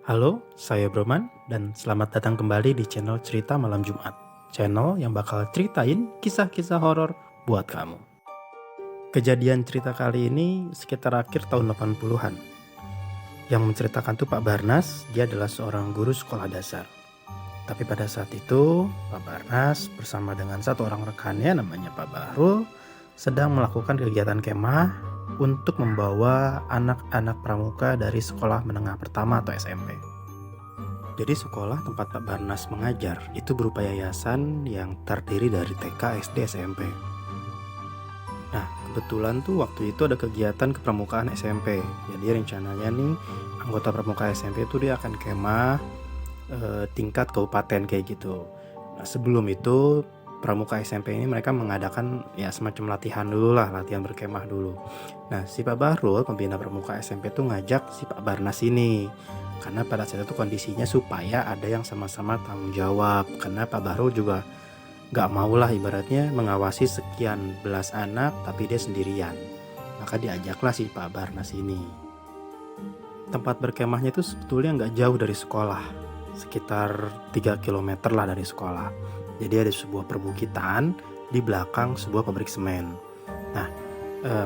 Halo, saya Broman dan selamat datang kembali di channel Cerita Malam Jumat. Channel yang bakal ceritain kisah-kisah horor buat kamu. Kejadian cerita kali ini sekitar akhir tahun 80-an. Yang menceritakan tuh Pak Barnas, dia adalah seorang guru sekolah dasar. Tapi pada saat itu, Pak Barnas bersama dengan satu orang rekannya namanya Pak Bahrul sedang melakukan kegiatan kemah untuk membawa anak-anak pramuka dari sekolah menengah pertama atau SMP. Jadi sekolah tempat Pak Barnas mengajar itu berupa yayasan yang terdiri dari TK, SD, SMP. Nah, kebetulan tuh waktu itu ada kegiatan kepramukaan SMP. Jadi rencananya nih anggota pramuka SMP itu dia akan kemah tingkat kabupaten kayak gitu. Nah, sebelum itu pramuka SMP ini mereka mengadakan ya semacam latihan dulu lah, latihan berkemah dulu. Nah, si Pak Bahrul, pembina pramuka SMP tuh ngajak si Pak Barnas ini. Karena pada saat itu kondisinya supaya ada yang sama-sama tanggung jawab. Karena Pak Bahrul juga gak maulah ibaratnya mengawasi sekian belas anak tapi dia sendirian. Maka diajaklah si Pak Barnas ini. Tempat berkemahnya itu sebetulnya gak jauh dari sekolah, sekitar 3 km lah dari sekolah. Jadi ada sebuah perbukitan di belakang sebuah pabrik semen. Nah,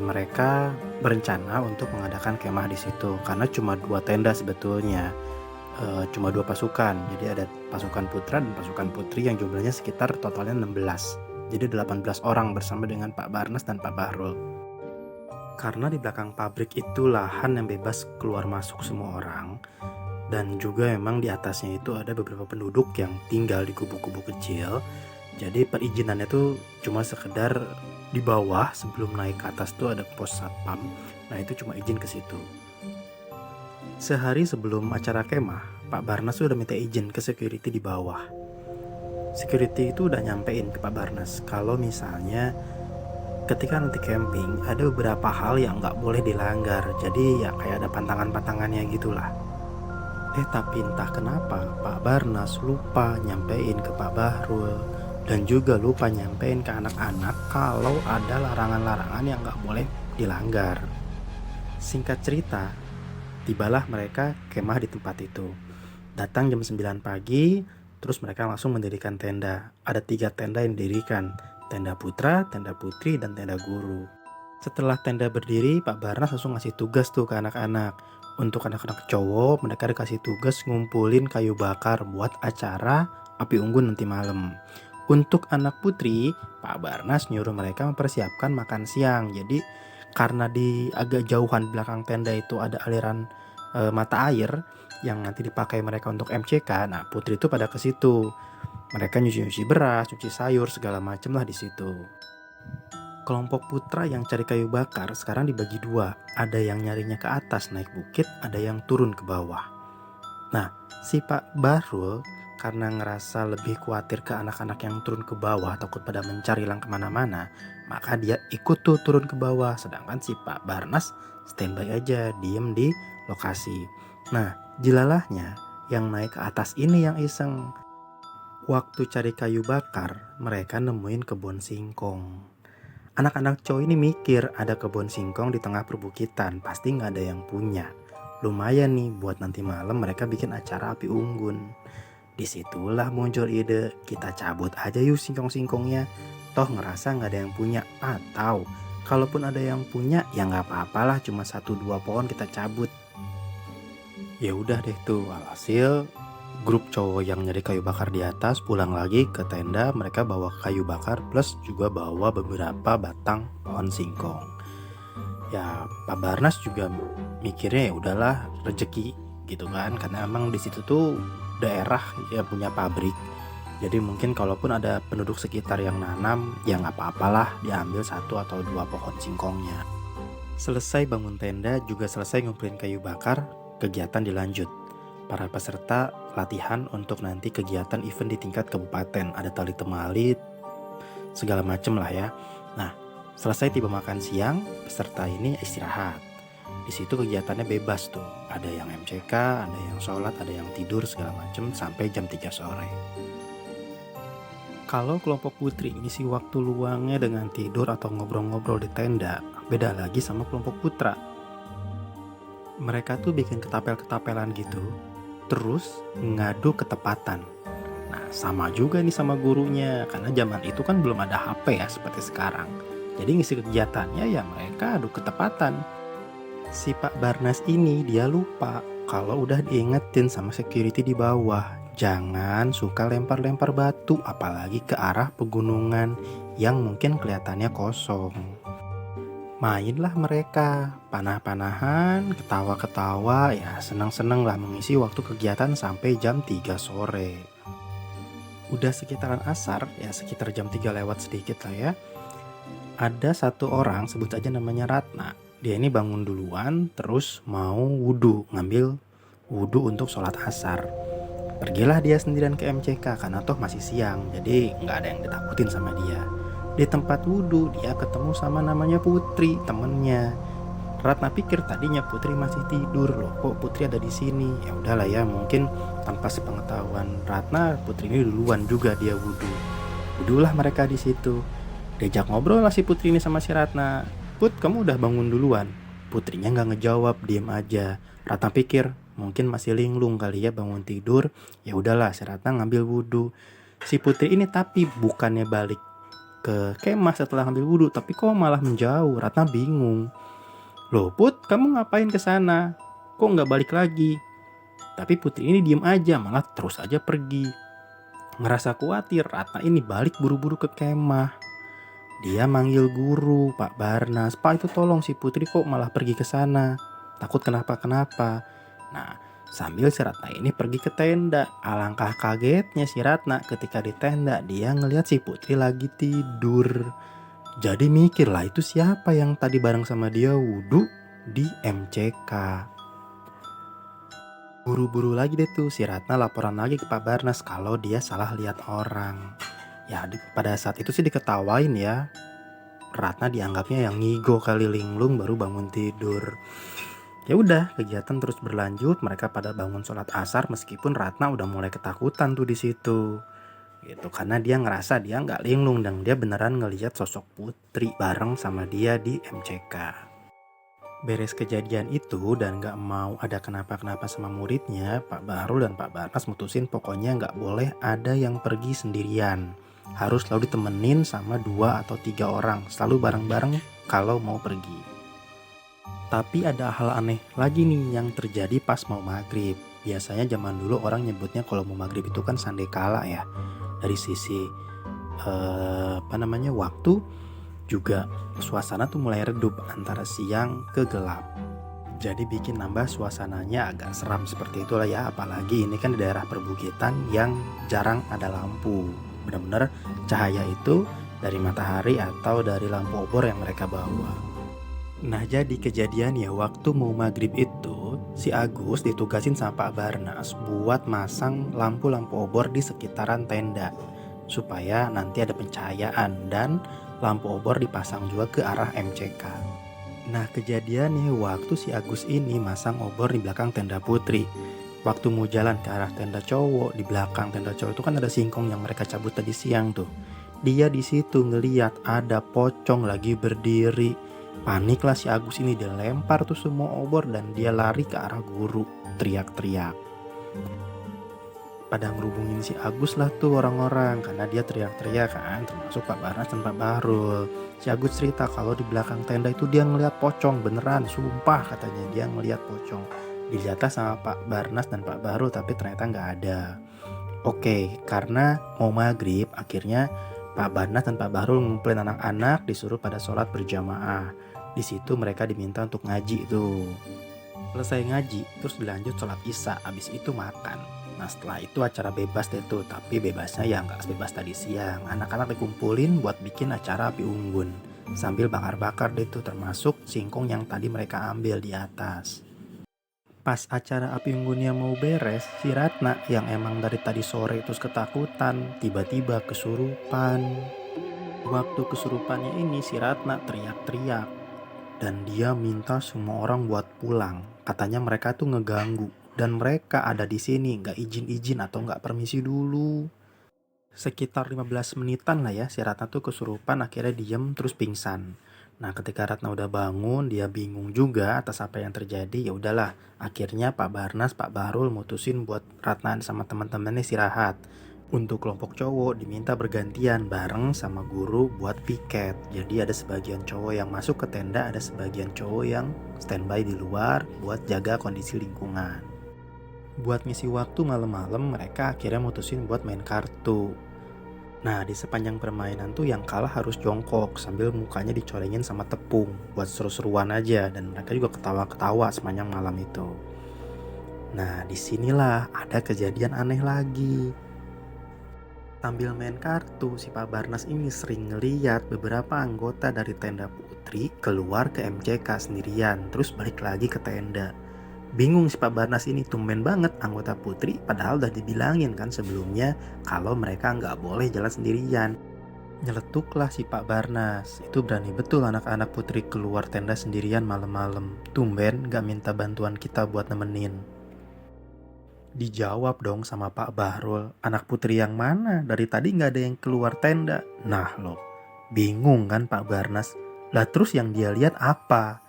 mereka berencana untuk mengadakan kemah di situ karena cuma 2 tenda sebetulnya, cuma 2 pasukan. Jadi ada pasukan putra dan pasukan putri yang jumlahnya sekitar totalnya 16. Jadi 18 orang bersama dengan Pak Barnas dan Pak Bahrul. Karena di belakang pabrik itu lahan yang bebas keluar masuk semua orang. Dan juga emang di atasnya itu ada beberapa penduduk yang tinggal di kubu-kubu kecil. Jadi perizinannya tuh cuma sekedar di bawah, sebelum naik ke atas tuh ada pos satpam. Nah itu cuma izin ke situ. Sehari sebelum acara kemah, Pak Barnas udah minta izin ke security di bawah. Security itu udah nyampein ke Pak Barnas kalau misalnya ketika nanti camping ada beberapa hal yang nggak boleh dilanggar. Jadi ya kayak ada pantangan-pantangannya gitulah. Tapi entah kenapa Pak Barnas lupa nyampein ke Pak Bahrul dan juga lupa nyampein ke anak-anak kalau ada larangan-larangan yang gak boleh dilanggar. Singkat cerita, tibalah mereka kemah di tempat itu. Datang jam 9 pagi, terus mereka langsung mendirikan tenda. Ada 3 tenda yang didirikan, tenda putra, tenda putri, dan tenda guru. Setelah tenda berdiri, Pak Barnas langsung ngasih tugas tuh ke anak-anak. Untuk anak-anak cowok, mereka dikasih tugas ngumpulin kayu bakar buat acara api unggun nanti malam. Untuk anak putri, Pak Barnas nyuruh mereka mempersiapkan makan siang. Jadi karena di agak jauhan belakang tenda itu ada aliran mata air yang nanti dipakai mereka untuk MCK. Nah, putri itu pada ke situ. Mereka nyuci-nyuci beras, nyuci sayur, segala macem lah di situ. Kelompok putra yang cari kayu bakar sekarang dibagi 2. Ada yang nyarinya ke atas naik bukit, ada yang turun ke bawah. Nah, si Pak Bahrul karena ngerasa lebih khawatir ke anak-anak yang turun ke bawah, takut pada mencari hilang kemana-mana, maka dia ikut tuh turun ke bawah. Sedangkan si Pak Barnas standby aja, diem di lokasi. Nah, jilalahnya yang naik ke atas ini yang iseng. Waktu cari kayu bakar, mereka nemuin kebun singkong. Anak-anak cowok ini mikir ada kebun singkong di tengah perbukitan, pasti gak ada yang punya. Lumayan nih buat nanti malam mereka bikin acara api unggun. Disitulah muncul ide, kita cabut aja yuk singkong-singkongnya. Toh ngerasa gak ada yang punya, atau kalaupun ada yang punya ya gak apa-apalah, cuma 1-2 pohon kita cabut. Ya udah deh tuh, alhasil grup cowok yang nyari kayu bakar di atas pulang lagi ke tenda. Mereka bawa kayu bakar plus juga bawa beberapa batang pohon singkong. Ya Pak Barnas juga mikirnya ya udahlah rezeki gitu kan, karena emang di situ tuh daerah yang punya pabrik. Jadi mungkin kalaupun ada penduduk sekitar yang nanam ya nggak apa-apalah, diambil 1 atau 2 pohon singkongnya. Selesai bangun tenda juga selesai ngumpulin kayu bakar, kegiatan dilanjut. Para peserta latihan untuk nanti kegiatan event di tingkat kabupaten. Ada tali temali, segala macem lah ya. Nah, selesai tiba makan siang, peserta ini istirahat. Di situ kegiatannya bebas tuh. Ada yang MCK, ada yang sholat, ada yang tidur segala macem sampai jam 3 sore. Kalau kelompok putri ngisi waktu luangnya dengan tidur atau ngobrol-ngobrol di tenda, beda lagi sama kelompok putra. Mereka tuh bikin ketapel-ketapelan gitu. terus ngadu ketepatan. Nah, sama juga nih sama gurunya, karena zaman itu kan belum ada HP ya seperti sekarang. Jadi ngisi kegiatannya ya mereka adu ketepatan. Si Pak Barnas ini dia lupa kalau udah diingetin sama security di bawah, jangan suka lempar-lempar batu apalagi ke arah pegunungan yang mungkin kelihatannya kosong. Mainlah mereka, panah-panahan, ketawa-ketawa, ya senang-senang lah mengisi waktu kegiatan sampai jam 3 sore. Udah sekitaran asar, ya sekitar jam 3 lewat sedikit lah ya. Ada satu orang, sebut aja namanya Ratna. Dia ini bangun duluan, terus mau wudhu, ngambil wudhu untuk sholat asar. Pergilah dia sendirian ke MCK karena toh masih siang, jadi nggak ada yang ditakutin sama dia. Di tempat wudhu dia ketemu sama namanya Putri, temennya. Ratna pikir tadinya Putri masih tidur, loh kok Putri ada di sini. Ya udahlah ya, mungkin tanpa sepengetahuan Ratna, Putri ini duluan juga dia wudhu. Wudhulah mereka di situ. Diajak ngobrol lah si Putri ini sama si Ratna. Put, kamu udah bangun duluan? Putrinya nggak ngejawab, diem aja. Ratna pikir mungkin masih linglung kali ya bangun tidur. Ya udahlah, si Ratna ngambil wudhu. Si Putri ini tapi bukannya balik ke kemah setelah ngambil wudhu, tapi kok malah menjauh. Ratna bingung. Loh Put, kamu ngapain ke sana? Kok nggak balik lagi? Tapi Putri ini diem aja, malah terus aja pergi. Ngerasa khawatir, Ratna ini balik buru-buru ke kemah. Dia manggil guru, Pak Barnas. Pak, itu tolong si Putri kok malah pergi ke sana. Takut kenapa-kenapa. Nah, sambil si Ratna ini pergi ke tenda. Alangkah kagetnya si Ratna ketika di tenda dia ngelihat si Putri lagi tidur. Jadi mikir lah, itu siapa yang tadi bareng sama dia wudhu di MCK. Buru-buru lagi deh tuh si Ratna laporan lagi ke Pak Barnas kalau dia salah lihat orang. Ya pada saat itu sih diketawain ya. Ratna dianggapnya yang ngigo kali, linglung baru bangun tidur. Ya udah, kegiatan terus berlanjut. Mereka pada bangun sholat asar meskipun Ratna udah mulai ketakutan tuh di situ. Gitu, karena dia ngerasa dia nggak linglung dan dia beneran ngelihat sosok Putri bareng sama dia di MCK. Beres kejadian itu dan nggak mau ada kenapa-kenapa sama muridnya, Pak Bahrul dan Pak Barnas mutusin pokoknya nggak boleh ada yang pergi sendirian. Harus selalu ditemenin sama 2 atau 3 orang, selalu bareng-bareng kalau mau pergi. Tapi ada hal aneh lagi nih yang terjadi pas mau maghrib. Biasanya zaman dulu orang nyebutnya kalau mau maghrib itu kan sandekala ya. Dari sisi waktu, juga suasana tuh mulai redup antara siang ke gelap. Jadi bikin nambah suasananya agak seram seperti itulah ya. Apalagi ini kan di daerah perbukitan yang jarang ada lampu. Benar-benar cahaya itu dari matahari atau dari lampu obor yang mereka bawa. Nah, jadi kejadian ya waktu mau maghrib itu si Agus ditugasin sama Pak Barnas buat masang lampu-lampu obor di sekitaran tenda supaya nanti ada pencahayaan dan lampu obor dipasang juga ke arah MCK. Nah, kejadiannya waktu si Agus ini masang obor di belakang tenda Putri. Waktu mau jalan ke arah tenda cowok, di belakang tenda cowok itu kan ada singkong yang mereka cabut tadi siang tuh. Dia di situ ngeliat ada pocong lagi berdiri. Paniklah si Agus ini, dia lempar tuh semua obor dan dia lari ke arah guru, teriak-teriak. Pada ngerubungin si Agus lah tuh orang-orang karena dia teriak-teriak kan, termasuk Pak Barnas dan Pak Bahrul. Si Agus cerita kalau di belakang tenda itu dia ngeliat pocong beneran, sumpah katanya dia ngeliat pocong. Dilihatlah sama Pak Barnas dan Pak Bahrul tapi ternyata nggak ada. Oke, karena mau maghrib akhirnya Pak Barnas dan Pak Bahrul ngumpulin anak-anak disuruh pada sholat berjamaah. Di situ mereka diminta untuk ngaji tuh. Selesai ngaji terus dilanjut sholat isya, habis itu makan. Nah setelah itu acara bebas deh tuh, tapi bebasnya ya nggak sebebas tadi siang. Anak-anak dikumpulin buat bikin acara api unggun sambil bakar-bakar deh tuh, termasuk singkong yang tadi mereka ambil di atas. Pas acara api unggunnya mau beres, si Ratna yang emang dari tadi sore terus ketakutan, tiba-tiba kesurupan. Waktu kesurupannya ini si Ratna teriak-teriak dan dia minta semua orang buat pulang. Katanya mereka tuh ngeganggu dan mereka ada di sini nggak izin-izin atau nggak permisi dulu. Sekitar 15 menitan lah ya si Ratna tuh kesurupan, akhirnya diem terus pingsan. Nah, ketika Ratna udah bangun, dia bingung juga atas apa yang terjadi. Ya udahlah, akhirnya Pak Barnas, Pak Bahrul mutusin buat Ratna sama teman-temannya istirahat. Untuk kelompok cowok diminta bergantian bareng sama guru buat piket. Jadi ada sebagian cowok yang masuk ke tenda, ada sebagian cowok yang standby di luar buat jaga kondisi lingkungan. Buat ngisi waktu malam-malam, mereka akhirnya mutusin buat main kartu. Nah, di sepanjang permainan tuh yang kalah harus jongkok sambil mukanya dicorengin sama tepung buat seru-seruan aja, dan mereka juga ketawa-ketawa sepanjang malam itu. Nah, disinilah ada kejadian aneh lagi. Sambil main kartu, si Pak Barnas ini sering ngeliat beberapa anggota dari tenda putri keluar ke MCK sendirian, terus balik lagi ke tenda. Bingung si Pak Barnas ini, tumben banget anggota putri padahal udah dibilangin kan sebelumnya kalau mereka nggak boleh jalan sendirian. Nyeletuklah si Pak Barnas, itu berani betul anak-anak putri keluar tenda sendirian malam-malam. Tumben nggak minta bantuan kita buat nemenin. Dijawab dong sama Pak Bahrul, anak putri yang mana? Dari tadi nggak ada yang keluar tenda. Nah loh, bingung kan Pak Barnas. Lah terus yang dia lihat apa?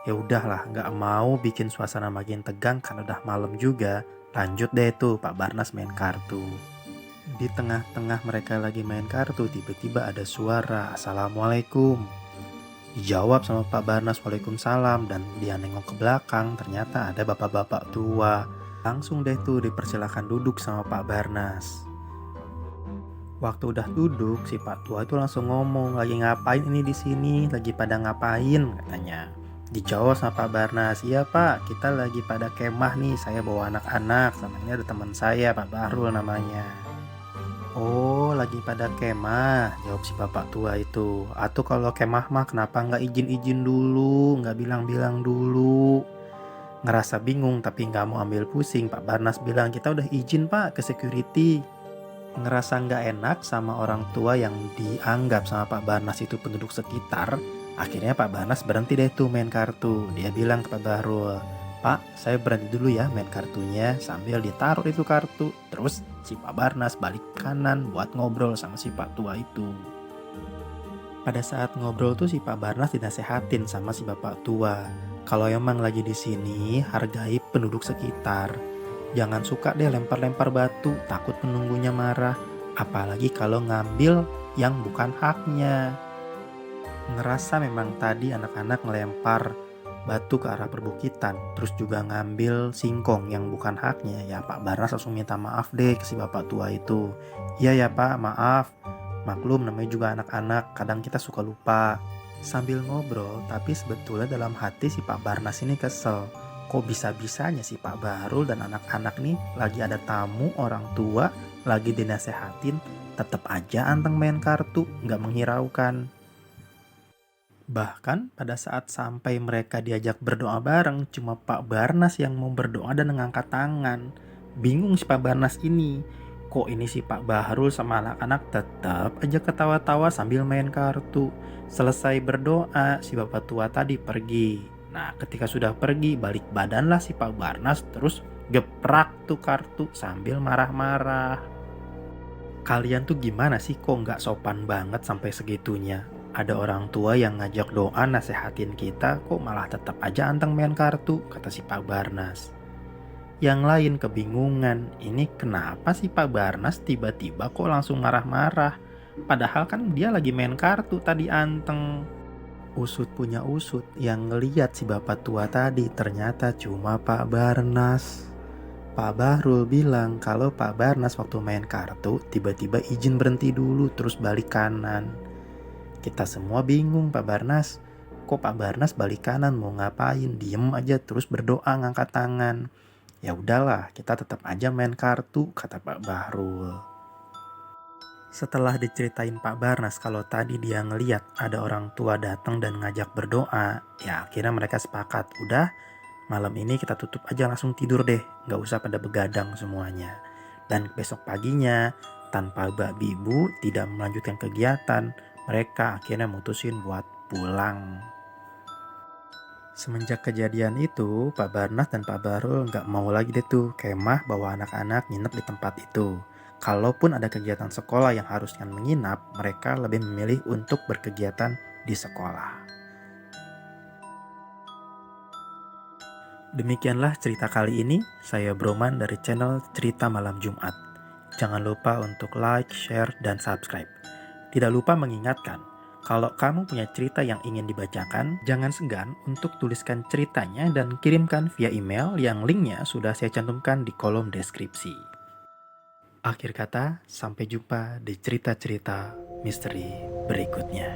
Ya udahlah, nggak mau bikin suasana makin tegang karena udah malam juga. Lanjut deh tuh Pak Barnas main kartu. Di tengah-tengah mereka lagi main kartu, tiba-tiba ada suara Assalamualaikum. Dijawab sama Pak Barnas Waalaikumsalam, dan dia nengok ke belakang, ternyata ada bapak-bapak tua. Langsung deh tuh dipersilakan duduk sama Pak Barnas. Waktu udah duduk, si Pak tua itu langsung ngomong, lagi ngapain ini di sini? Lagi pada ngapain? Katanya. Dijawab sama Pak Barnas, iya Pak, kita lagi pada kemah nih, saya bawa anak-anak, sama ini ada teman saya, Pak Bahrul namanya. Oh, lagi pada kemah, jawab si bapak tua itu. Atau kalau kemah mah kenapa nggak izin-izin dulu, nggak bilang-bilang dulu? Ngerasa bingung tapi nggak mau ambil pusing, Pak Barnas bilang, kita udah izin Pak ke security. Ngerasa nggak enak sama orang tua yang dianggap sama Pak Barnas itu penduduk sekitar, akhirnya Pak Barnas berhenti deh tuh main kartu. Dia bilang ke Pak Bahrul, Pak, saya berhenti dulu ya main kartunya, sambil ditaruh itu kartu. Terus si Pak Barnas balik kanan buat ngobrol sama si Pak tua itu. Pada saat ngobrol tuh si Pak Barnas dinasehatin sama si bapak tua. Kalau emang lagi di sini, hargai penduduk sekitar. Jangan suka deh lempar-lempar batu, takut penunggunya marah. Apalagi kalau ngambil yang bukan haknya. Ngerasa memang tadi anak-anak ngelempar batu ke arah perbukitan, terus juga ngambil singkong yang bukan haknya. Ya Pak Barnas langsung minta maaf deh ke si bapak tua itu. Iya ya Pak, maaf. Maklum namanya juga anak-anak, kadang kita suka lupa. Sambil ngobrol, tapi sebetulnya dalam hati si Pak Barnas ini kesel. Kok bisa-bisanya si Pak Bahrul dan anak-anak nih lagi ada tamu orang tua, lagi dinasehatin, tetap aja anteng main kartu, nggak menghiraukan. Bahkan pada saat sampai mereka diajak berdoa bareng, cuma Pak Barnas yang mau berdoa dan mengangkat tangan. Bingung si Pak Barnas ini. Kok ini si Pak Bahrul sama anak-anak tetap aja ketawa-tawa sambil main kartu. Selesai berdoa, si bapak tua tadi pergi. Nah, ketika sudah pergi, balik badanlah si Pak Barnas, terus geprak tuh kartu sambil marah-marah. Kalian tuh gimana sih, kok nggak sopan banget sampai segitunya? Ada orang tua yang ngajak doa nasehatin kita, kok malah tetap aja anteng main kartu, kata si Pak Barnas. Yang lain kebingungan, ini kenapa sih Pak Barnas tiba-tiba kok langsung marah-marah? Padahal kan dia lagi main kartu tadi anteng. Usut punya usut, yang ngeliat si bapak tua tadi ternyata cuma Pak Barnas. Pak Bahrul bilang kalau Pak Barnas waktu main kartu tiba-tiba izin berhenti dulu terus balik kanan. Kita semua bingung, Pak Barnas. Kok Pak Barnas balik kanan, mau ngapain? Diem aja terus berdoa ngangkat tangan. Ya udahlah, kita tetap aja main kartu, kata Pak Bahrul. Setelah diceritain Pak Barnas kalau tadi dia ngeliat ada orang tua datang dan ngajak berdoa, ya akhirnya mereka sepakat, udah malam ini kita tutup aja langsung tidur deh, gak usah pada begadang semuanya. Dan besok paginya, tanpa babi ibu tidak melanjutkan kegiatan, mereka akhirnya mutusin buat pulang. Semenjak kejadian itu, Pak Barnas dan Pak Bahrul gak mau lagi deh tuh kemah bawa anak-anak nginep di tempat itu. Kalaupun ada kegiatan sekolah yang harusnya menginap, mereka lebih memilih untuk berkegiatan di sekolah. Demikianlah cerita kali ini. Saya Broman dari channel Cerita Malam Jumat. Jangan lupa untuk like, share, dan subscribe. Tidak lupa mengingatkan, kalau kamu punya cerita yang ingin dibacakan, jangan segan untuk tuliskan ceritanya dan kirimkan via email yang linknya sudah saya cantumkan di kolom deskripsi. Akhir kata, sampai jumpa di cerita-cerita misteri berikutnya.